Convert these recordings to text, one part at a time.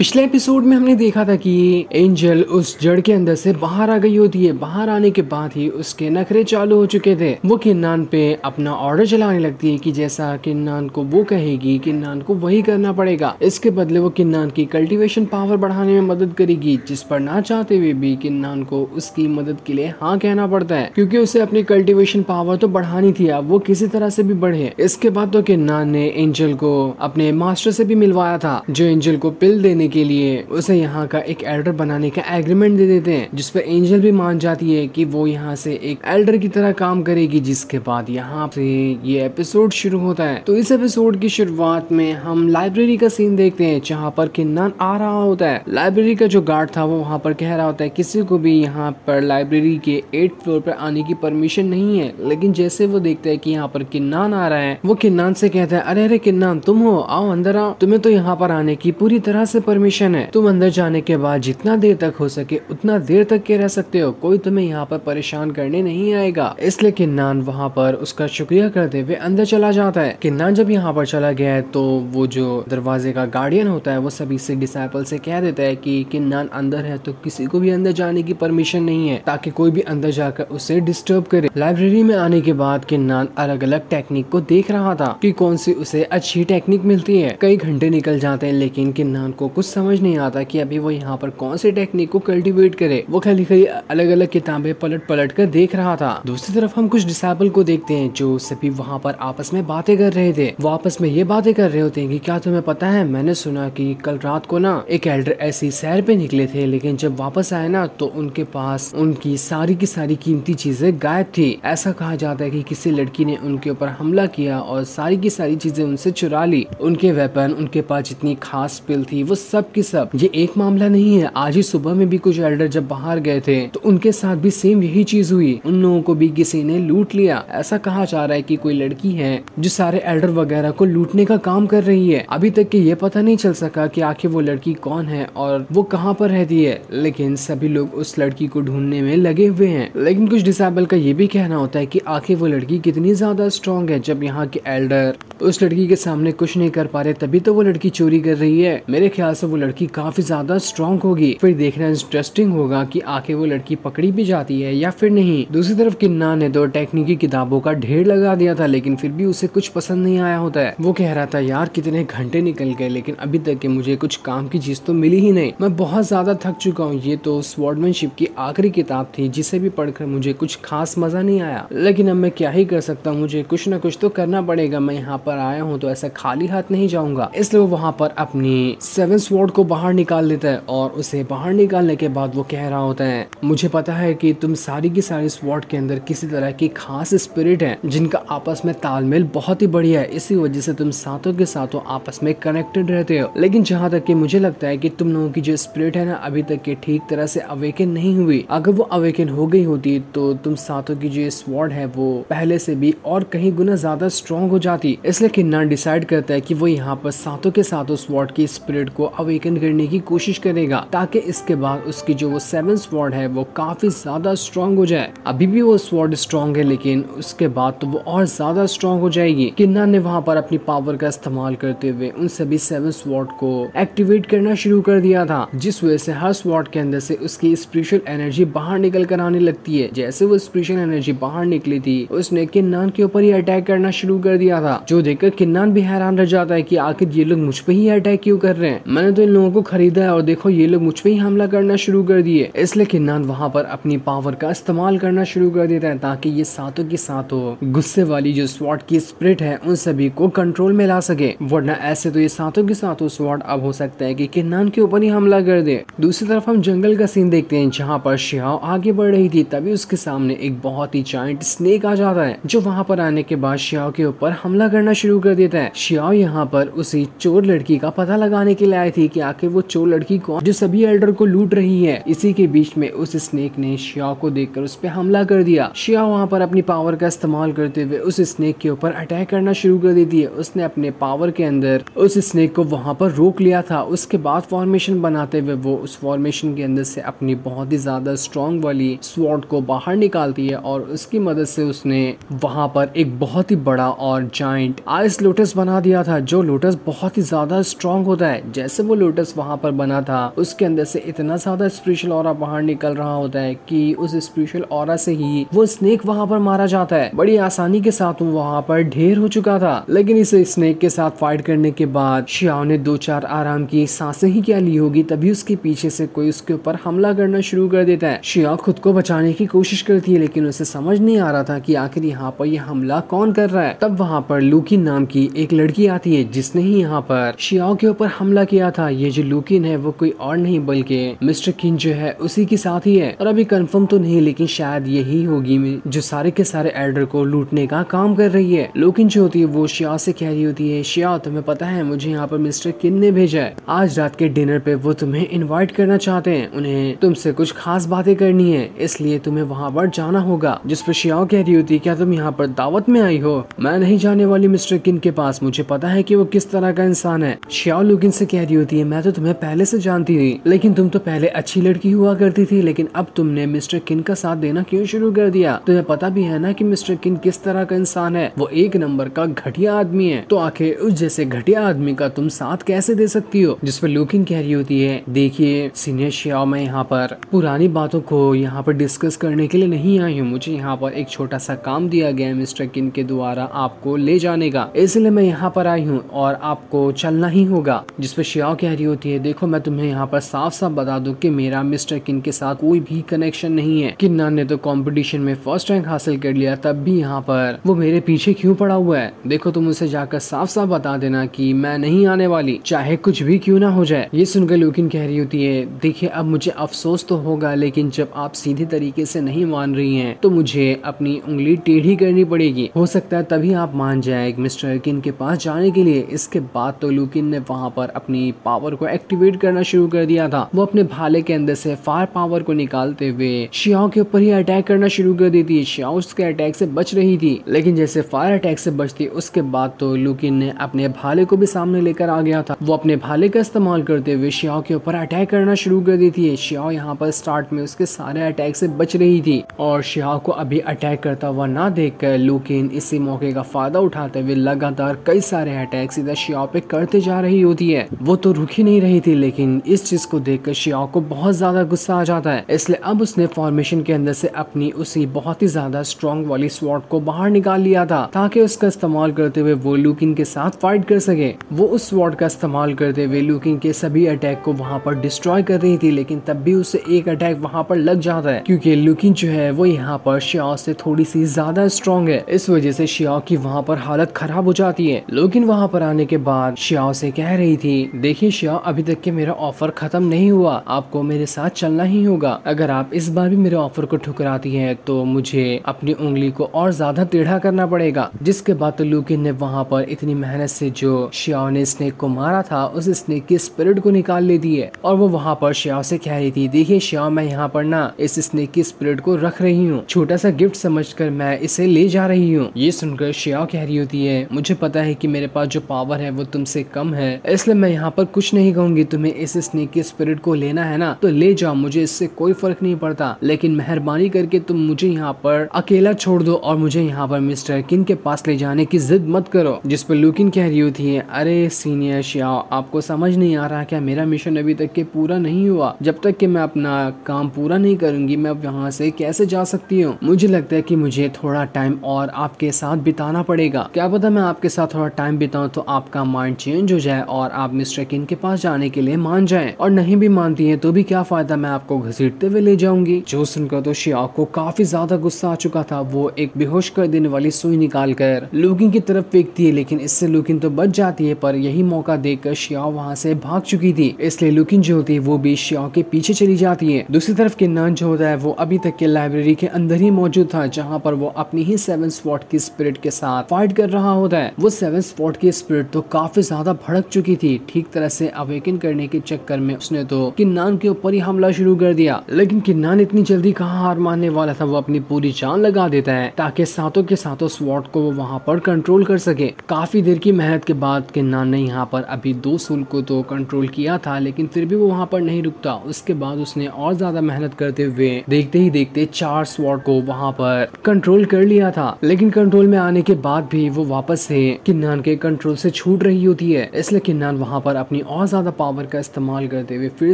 पिछले एपिसोड में हमने देखा था कि एंजल उस जड़ के अंदर से बाहर आ गई होती है। बाहर आने के बाद ही उसके नखरे चालू हो चुके थे। वो किन्नान पे अपना ऑर्डर चलाने लगती है कि जैसा किन्नान को वो कहेगी किन्नान को वही करना पड़ेगा। इसके बदले वो किन्नान की कल्टीवेशन पावर बढ़ाने में मदद करेगी, जिस पर ना चाहते हुए भी किन्नान को उसकी मदद के लिए हाँ कहना पड़ता है, क्योंकि उसे अपनी कल्टीवेशन पावर तो बढ़ानी थी, अब वो किसी तरह से भी बढ़े। इसके बाद तो किन्नान ने एंजल को अपने मास्टर से भी मिलवाया था, जो एंजल को पिल देने के लिए उसे यहाँ का एक एल्डर बनाने का एग्रीमेंट दे देते हैं, जिस पर एंजल भी मान जाती है कि वो यहाँ से एक एल्डर की तरह काम करेगी। जिसके बाद यहाँ से ये एपिसोड शुरू होता है। तो इस एपिसोड की शुरुआत में हम लाइब्रेरी का सीन देखते हैं, जहाँ पर किन्नान आ रहा होता है। लाइब्रेरी का जो गार्ड था वो वहाँ पर कह रहा होता है किसी को भी यहाँ पर लाइब्रेरी के 8th फ्लोर पर आने की परमिशन नहीं है। लेकिन जैसे वो देखता है कि यहाँ पर किन्नान आ रहा है, वो किन्नान से कहता है, अरे अरे किन्नान तुम हो, आओ अंदर आओ, तुम्हें तो यहाँ पर आने की पूरी तरह से परमिशन है। तुम अंदर जाने के बाद जितना देर तक हो सके उतना देर तक के रह सकते हो, कोई तुम्हें यहाँ पर परेशान करने नहीं आएगा। इसलिए किन्नान वहाँ पर उसका शुक्रिया करते हुए अंदर चला जाता है। किन्नान जब यहाँ पर चला गया है तो वो जो दरवाजे का गार्डियन होता है वो सभी से डिसाइपल से कह देता है कि किन्नान अंदर है तो किसी को भी अंदर जाने की परमिशन नहीं है, ताकि कोई भी अंदर जाकर उसे डिस्टर्ब करे। लाइब्रेरी में आने के बाद किन्नान अलग अलग टेक्निक को देख रहा था कि कौन सी उसे अच्छी टेक्निक मिलती है। कई घंटे निकल जाते हैं लेकिन किन्नान को कुछ समझ नहीं आता कि अभी वो यहाँ पर कौन सी टेक्निक को कल्टीवेट करे। वो खाली खाली अलग अलग किताबें पलट पलट कर देख रहा था। दूसरी तरफ हम कुछ डिसाइपल को देखते हैं जो सभी वहाँ पर आपस में बातें कर रहे थे। वो आपस में ये बातें कर रहे होते हैं कि क्या तुम्हें पता है, मैंने सुना कि कल रात को ना एक एल्डर ऐसी सैर पे निकले थे, लेकिन जब वापस आए ना तो उनके पास उनकी सारी की सारी कीमती चीजें गायब थी। ऐसा कहा जाता है कि किसी लड़की ने उनके ऊपर हमला किया और सारी की सारी चीजें उनसे चुरा ली। उनके वेपन, उनके पास जितनी खास पिल थी वो सब की सब। ये एक मामला नहीं है, आज ही सुबह में भी कुछ एल्डर जब बाहर गए थे तो उनके साथ भी सेम यही चीज हुई, उन लोगों को भी किसी ने लूट लिया। ऐसा कहा जा रहा है कि कोई लड़की है जो सारे एल्डर वगैरह को लूटने का काम कर रही है। अभी तक के ये पता नहीं चल सका कि आखिर वो लड़की कौन है और वो कहाँ पर रहती है, लेकिन सभी लोग उस लड़की को ढूंढने में लगे हुए हैं। लेकिन कुछ डिसाइबल का ये भी कहना होता है कि आखिर वो लड़की कितनी ज्यादा स्ट्रॉन्ग है, जब यहाँ के एल्डर उस लड़की के सामने कुछ नहीं कर पा रहे तभी तो वो लड़की चोरी कर रही है। मेरे ख्याल से वो लड़की काफी ज्यादा स्ट्रॉन्ग होगी। फिर देखना इंटरेस्टिंग होगा कि आखिर वो लड़की पकड़ी भी जाती है या फिर नहीं। दूसरी तरफ किन्नान ने दो टेक्निकी किताबों का ढेर लगा दिया था, लेकिन फिर भी उसे कुछ पसंद नहीं आया होता है। वो कह रहा था यार कितने घंटे निकल गए लेकिन अभी तक के मुझे कुछ काम की चीज तो मिली ही नहीं, मैं बहुत ज्यादा थक चुका हूँ। ये तो स्वॉर्डमैनशिप की आखिरी किताब थी जिसे भी पढ़कर मुझे कुछ खास मजा नहीं आया, लेकिन अब मैं क्या ही कर सकता हूँ, मुझे कुछ न कुछ तो करना पड़ेगा। मैं यहाँ पर आया हूँ तो ऐसा खाली हाथ नहीं जाऊंगा। इसलिए वो वहाँ पर अपनी 7 स्वॉर्ड को बाहर निकाल लेता है और उसे बाहर निकालने के बाद वो कह रहा होता है, मुझे पता है कि तुम सारी की सारी स्वॉर्ड के अंदर किसी तरह की खास स्पिरिट है जिनका आपस में तालमेल बहुत ही बढ़िया है, इसी वजह से तुम सातों के सातों आपस में कनेक्टेड रहते हो। लेकिन जहाँ तक कि मुझे लगता है कि तुम लोगों की जो स्पिरिट है ना अभी तक के ठीक तरह से अवेकन नहीं हुई। अगर वो अवेकन हो गई होती तो तुम सातों की जो स्वॉर्ड है वो पहले से भी और कहीं गुना ज्यादा स्ट्रॉन्ग हो जाती। इसलिए किन्नान डिसाइड करता है कि वो यहाँ पर सातों के सातों स्वॉर्ड की स्पिरिट को अवेकन करने की कोशिश करेगा, ताकि इसके बाद उसकी जो वो 7 स्वॉर्ड है वो काफी ज्यादा स्ट्रॉन्ग हो जाए। अभी भी वो स्वॉर्ड स्ट्रॉन्ग है लेकिन उसके बाद तो वो और ज्यादा स्ट्रॉन्ग हो जाएगी। किन्नान ने वहाँ पर अपनी पावर का इस्तेमाल करते हुए उन सभी 7 स्वॉर्ड को एक्टिवेट करना शुरू कर दिया था, जिस वजह से हर स्वॉर्ड के अंदर से उसकी स्पिरिचुअल एनर्जी बाहर निकल कर आने लगती है। जैसे वो स्पिरिचुअल एनर्जी बाहर निकली थी उसने किन्नान के ऊपर ही अटैक करना शुरू कर दिया था, जो देखकर किन्नान भी हैरान रह जाता है कि आखिर ये लोग मुझ पे ही अटैक क्यों कर रहे हैं, मैंने तो इन लोगों को खरीदा है और देखो ये लोग मुझ पे ही हमला करना शुरू कर दिए। इसलिए किन्नान वहाँ पर अपनी पावर का इस्तेमाल करना शुरू कर देता है ताकि ये सातों की सातों गुस्से वाली जो स्वॉर्ड की स्पिरिट है उन सभी को कंट्रोल में ला सके, वरना ऐसे तो ये सातों की सातों स्वॉर्ड अब हो सकता है कि किन्नान के ऊपर ही हमला कर दे। दूसरी तरफ हम जंगल का सीन देखते हैं जहाँ पर शियाओ आगे बढ़ रही थी, तभी उसके सामने एक बहुत ही जायंट स्नेक आ जाता है, जो वहाँ पर आने के बाद शियाओ के ऊपर हमला करना शुरू कर देता है। शियाओ यहाँ पर उसी चोर लड़की का पता लगाने के लिए आई थी कि आखिर वो चोर लड़की कौन जो सभी एल्डर को लूट रही है। इसी के बीच में उस स्नेक ने शियाओ को देखकर उस पर हमला कर दिया। शियाओ वहाँ पर अपनी पावर का इस्तेमाल करते हुए उस स्नेक के ऊपर अटैक करना शुरू कर देती है। उसने अपने पावर के अंदर उस स्नेक को वहाँ पर रोक लिया था। उसके बाद फॉर्मेशन बनाते हुए वो उस फॉर्मेशन के अंदर से अपनी बहुत ही ज्यादा स्ट्रॉन्ग वाली स्वॉर्ड को बाहर निकालती है और उसकी मदद से उसने वहाँ पर एक बहुत ही बड़ा और जायंट आइस लोटस बना दिया था, जो लोटस बहुत ही ज्यादा स्ट्रॉन्ग होता है। जैसे वो लोटस वहाँ पर बना था उसके अंदर से इतना ज्यादा स्पिरिचुअल ऑरा बाहर निकल रहा होता है कि उस स्पिरिचुअल ऑरा से ही वो स्नेक वहाँ पर मारा जाता है। बड़ी आसानी के साथ वो वहाँ पर ढेर हो चुका था, लेकिन इस स्नेक के साथ फाइट करने के बाद शियाओ ने 2-4 आराम की सांसें ही क्या ली होगी, तभी उसके पीछे से कोई उसके ऊपर हमला करना शुरू कर देता है। शियाओ खुद को बचाने की कोशिश करती है, लेकिन उसे समझ नहीं आ रहा था कि आखिर यहाँ पर यह हमला कौन कर रहा है। तब वहाँ पर लूकिन नाम की एक लड़की आती है जिसने ही यहाँ पर शियाओ के ऊपर हमला किया था। ये जो लूकिन है वो कोई और नहीं बल्कि मिस्टर किन जो है उसी की साथ ही है, और अभी कंफर्म तो नहीं लेकिन शायद यही होगी जो सारे के सारे एल्डर को लूटने का काम कर रही है। लूकिन जो होती है वो शियाओ से कह रही होती है, शियाओ तुम्हें पता है मुझे यहाँ पर मिस्टर किन ने भेजा है, आज रात के डिनर पे वो तुम्हें इनवाइट करना चाहते हैं, उन्हें तुमसे कुछ खास बातें करनी है, इसलिए तुम्हें वहाँ पर जाना होगा। जिस पर शियाओ कह रही होती है, क्या तुम यहाँ पर दावत में आई हो? मैं नहीं जाने वाली मिस्टर किन के पास, मुझे पता है कि वो किस तरह का इंसान है। शियाओ लूकिन से कह रही होती है, मैं तो तुम्हें पहले से जानती थी, लेकिन तुम तो पहले अच्छी लड़की हुआ करती थी, लेकिन अब तुमने मिस्टर किन का साथ देना क्यों शुरू कर दिया? तुम्हें पता भी है ना कि मिस्टर किन किस तरह का इंसान है, वो एक नंबर का घटिया आदमी है, तो आखिर उस जैसे घटिया आदमी का तुम साथ कैसे दे सकती हो? जिस पर लूकिन कह रही होती है, देखिए सीनियर शियाओ, मैं यहाँ पर पुरानी बातों को यहाँ पर डिस्कस करने के लिए नहीं आई हूँ, मुझे यहाँ पर एक छोटा सा काम दिया गया है मिस्टर किन के द्वारा आपको ले जाने का, इसलिए मैं यहाँ पर आई हूँ और आपको चलना ही होगा। जिस पर शियाओ कह रही होती है, देखो मैं तुम्हें यहाँ पर साफ साफ बता दूं कि मेरा मिस्टर किन के साथ कोई भी कनेक्शन नहीं है। किन्नान ने तो कंपटीशन में फर्स्ट रैंक हासिल कर लिया, तब भी यहाँ पर वो मेरे पीछे क्यों पड़ा हुआ है? देखो तुम उसे जाकर साफ साफ बता देना कि मैं नहीं आने वाली, चाहे कुछ भी क्यों ना हो जाए। ये सुनकर लूकिन कह रही होती है, देखिए अब मुझे अफसोस तो होगा, लेकिन जब आप सीधे तरीके से नहीं मान रही हैं तो मुझे अपनी उंगली टेढ़ी करनी पड़ेगी, हो सकता है तभी आप मान जाए मिस्टर किन के पास जाने के लिए। इसके बाद तो लूकिन ने वहाँ पर अपनी पावर को एक्टिवेट करना शुरू कर दिया था। वो अपने भाले के अंदर से फायर पावर को निकालते हुए शियाओ के ऊपर ही अटैक करना शुरू कर देती है। शियाओ उसके अटैक से बच रही थी, लेकिन जैसे फायर अटैक से बचती उसके बाद तो लूकिन ने अपने भाले को भी सामने लेकर आ गया था। वो अपने भाले का इस्तेमाल करते हुए शियाओ के ऊपर अटैक करना शुरू कर देती है। शियाओ यहाँ पर स्टार्ट में उसके सारे अटैक से बच रही थी, और शियाओ को अभी अटैक करता हुआ ना देखकर लूकिन इसी मौके का फायदा उठाते हुए लगातार कई सारे अटैक सीधा शियाओ पे करते जा रही होती है। वो तो रुक ही नहीं रही थी, लेकिन इस चीज को देखकर शियाओ को बहुत ज्यादा गुस्सा आ जाता है, इसलिए अब उसने फॉर्मेशन के अंदर से अपनी उसी बहुत ही ज्यादा स्ट्रॉन्ग वाली स्वॉर्ड को बाहर निकाल लिया था, ताकि उसका इस्तेमाल करते हुए वो लूकिन के साथ फाइट कर सके। वो उस स्वॉर्ड का इस्तेमाल करते हुए लूकिन के सभी अटैक को वहाँ पर डिस्ट्रॉय कर रही थी, लेकिन तब भी उसे एक अटैक वहाँ पर लग जाता है, क्योंकि लूकिन जो है वो यहाँ पर शियाओ से थोड़ी सी ज्यादा स्ट्रॉन्ग है। इस वजह से शियाओ की वहाँ पर हालत खराब हो जाती है। लूकिन वहाँ पर आने के बाद शियाओ से कह रही थी, देखिए शियाओ, अभी तक के मेरा ऑफर खत्म नहीं हुआ, आपको मेरे साथ चलना ही होगा। अगर आप इस बार भी मेरे ऑफर को ठुकराती हैं तो मुझे अपनी उंगली को और ज्यादा टेढ़ा करना पड़ेगा। जिसके बाद तो लूकिन ने वहाँ पर इतनी मेहनत से जो शियाओ ने स्नेक को मारा था उस स्नेक की स्पिरिट को निकाल लेती है, और वो वहाँ पर शियाओ से कह रही थी, देखिए शियाओ, मैं यहाँ पर ना इस स्नेक की स्पिरिट को रख रही हूँ, छोटा सा गिफ्ट समझकर मैं इसे ले जा रही हूँ। ये सुनकर शियाओ कह रही होती है, मुझे पता है कि मेरे पास जो पावर है वो तुमसे कम है, इसलिए मैं यहाँ पर कुछ नहीं कहूंगी, तुम्हें इस स्नेक की स्पिरिट को लेना है ना तो ले जाओ, मुझे इससे कोई फर्क नहीं पड़ता, लेकिन मेहरबानी करके तुम मुझे यहाँ पर अकेला छोड़ दो और मुझे यहाँ पर मिस्टर किन के पास ले जाने की जिद मत करो। जिस पर लूकिन कह रही होती है, अरे सीनियर शियाओ, आपको समझ नहीं आ रहा क्या? मेरा मिशन अभी तक के पूरा नहीं हुआ, जब तक कि मैं अपना काम पूरा नहीं करूंगी मैं अब यहाँ से कैसे जा सकती हूँ? मुझे लगता है कि मुझे थोड़ा टाइम और आपके साथ बिताना पड़ेगा, क्या पता मैं आपके साथ थोड़ा टाइम बिताऊं तो आपका माइंड चेंज हो जाए और आप मिस्टर किन के पास जाने के लिए मान जाएं, और नहीं भी मानती हैं तो भी क्या फायदा, मैं आपको घसीटते हुए ले जाऊंगी। जो सुनकर तो शियाओ को काफी ज्यादा गुस्सा आ चुका था। वो एक बेहोश कर देने वाली सुई निकालकर लूकिन की तरफ फेंकती है, लेकिन इससे लूकिन तो बच जाती है, पर यही मौका देखकर शियाओ वहाँ से भाग चुकी थी, इसलिए लूकिन जो होती है वो भी शियाओ के पीछे चली जाती है। दूसरी तरफ किन्नान जो होता है वो अभी तक के लाइब्रेरी के अंदर ही मौजूद था, जहाँ पर वो अपनी ही 7 स्वॉर्ड की स्पिरिट के साथ फाइट कर रहा होता है। वो 7 स्वॉर्ड की स्पिरिट तो काफी ज्यादा भड़क चुकी थी, ठीक तरह से अवेकन करने के चक्कर में उसने तो किन्नान के ऊपर ही हमला शुरू कर दिया, लेकिन किन्नान इतनी जल्दी कहाँ हार मानने वाला था, वो अपनी पूरी जान लगा देता है ताकि सातों के सातों स्वॉर्ड को वो वहाँ पर कंट्रोल कर सके। काफी देर की मेहनत के बाद किन्नान ने यहाँ पर अभी 2 सूल को तो कंट्रोल किया था, लेकिन फिर भी वो वहाँ पर नहीं रुकता। उसके बाद उसने और ज्यादा मेहनत करते हुए देखते ही देखते 4 स्वॉर्ड को वहाँ पर कंट्रोल कर लिया था, लेकिन कंट्रोल में आने के बाद भी वो वापस से किन्नान के कंट्रोल से छूट रही होती है, इसलिए किन्नान वहाँ पर अपनी और ज्यादा पावर का इस्तेमाल करते हुए फिर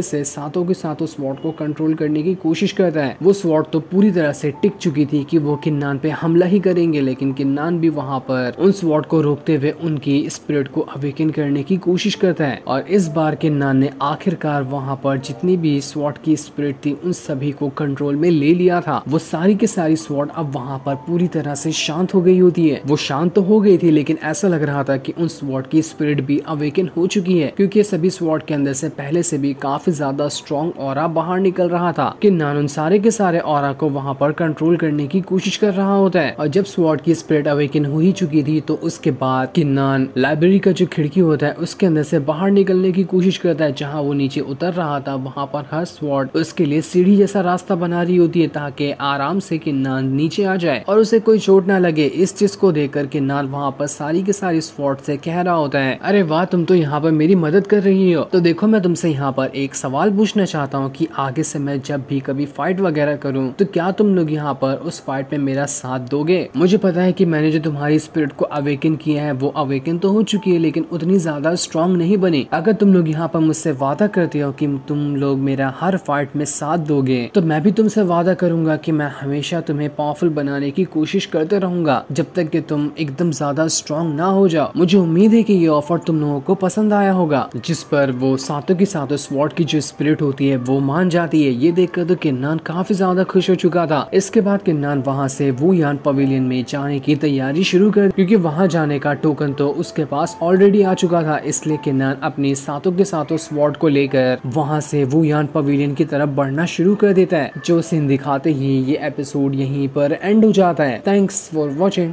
से सातों के सातों स्वॉर्ड को कंट्रोल करने की कोशिश करता है। वो स्वॉर्ड तो पूरी तरह से टिक चुकी थी कि वो किन्नान पे हमला ही करेंगे, लेकिन किन्नान भी वहां पर उन स्वॉर्ड को रोकते हुए उनकी स्पिरिट को अवेकन करने की कोशिश करता है। और इस बार किन्नान ने आखिरकार वहां पर जितनी भी स्वॉर्ड की स्पिरिट थी उन सभी को कंट्रोल में ले लिया था। वो सारी की सारी स्वॉर्ड अब वहां पर पूरी तरह से शांत हो गई होती है। वो शांत तो हो गई थी, लेकिन ऐसा लग रहा था कि उन स्वॉर्ड की स्पिरिट भी अवेकन हो चुकी है, क्योंकि सभी स्वॉर्ड के अंदर से पहले से भी काफी ज्यादा स्ट्रॉन्ग ऑरा बाहर निकल रहा था। किन्नान उन सारे के सारे ऑरा को वहां पर कंट्रोल करने की कोशिश कर रहा होता है। और जब स्वॉर्ड की स्पिरिट अवेकन हो ही चुकी थी तो उसके बाद किन्नान लाइब्रेरी का जो खिड़की होता है उसके अंदर से बाहर निकलने की कोशिश करता है। जहाँ वो नीचे उतर रहा था वहां पर हर स्वॉर्ड उसके लिए सीढ़ी जैसा रास्ता बना रही होती है ताकि आराम से किन्नान नीचे आ जाए और उसे कोई चोट ना लगे। इस चीज को देखकर किन्नान वहां पर सारी के सारी स्वॉर्ड से कह रहा होता है, अरे वाह, तुम तो यहाँ पर मेरी मदद कर रही हो। तो देखो, मैं तुमसे यहाँ पर एक सवाल पूछना चाहता हूँ कि आगे से मैं जब भी कभी फाइट वगैरह करूँ तो क्या तुम लोग यहाँ पर उस फाइट में मेरा साथ दोगे? मुझे पता है कि मैंने जो तुम्हारी स्पिरिट को अवेकन किया है वो अवेकन तो हो चुकी है, लेकिन उतनी ज्यादा स्ट्रॉन्ग नहीं बनी। अगर तुम लोग यहाँ पर मुझसे वादा करते हो कि तुम लोग मेरा हर फाइट में साथ दोगे तो मैं भी तुमसे वादा करूंगा कि मैं हमेशा तुम्हें पावरफुल बनाने की कोशिश करते रहूंगा जब तक कि तुम एकदम ज्यादा स्ट्रॉन्ग ना हो जाओ। मुझे उम्मीद है कि ये ऑफर तुम लोगों को पसंद आया होगा। जिस पर वो सातों की सातों स्वॉर्ड की जो स्पिरिट होती है वो मान जाती है। ये देखकर तो किन्नान काफी ज्यादा खुश हो चुका था। इसके बाद किन्नान वहाँ से वू यान पवेलियन में जाने की तैयारी शुरू कर, क्योंकि वहाँ जाने का टोकन तो उसके पास ऑलरेडी आ चुका था। इसलिए किन्नान अपनी सातों के सातों स्वॉर्ड को लेकर वहाँ से वू यान पवेलियन की तरफ बढ़ना शुरू कर देता है। जो सीन दिखाते ही ये एपिसोड यहीं पर एंड हो जाता है। Thanks for watching.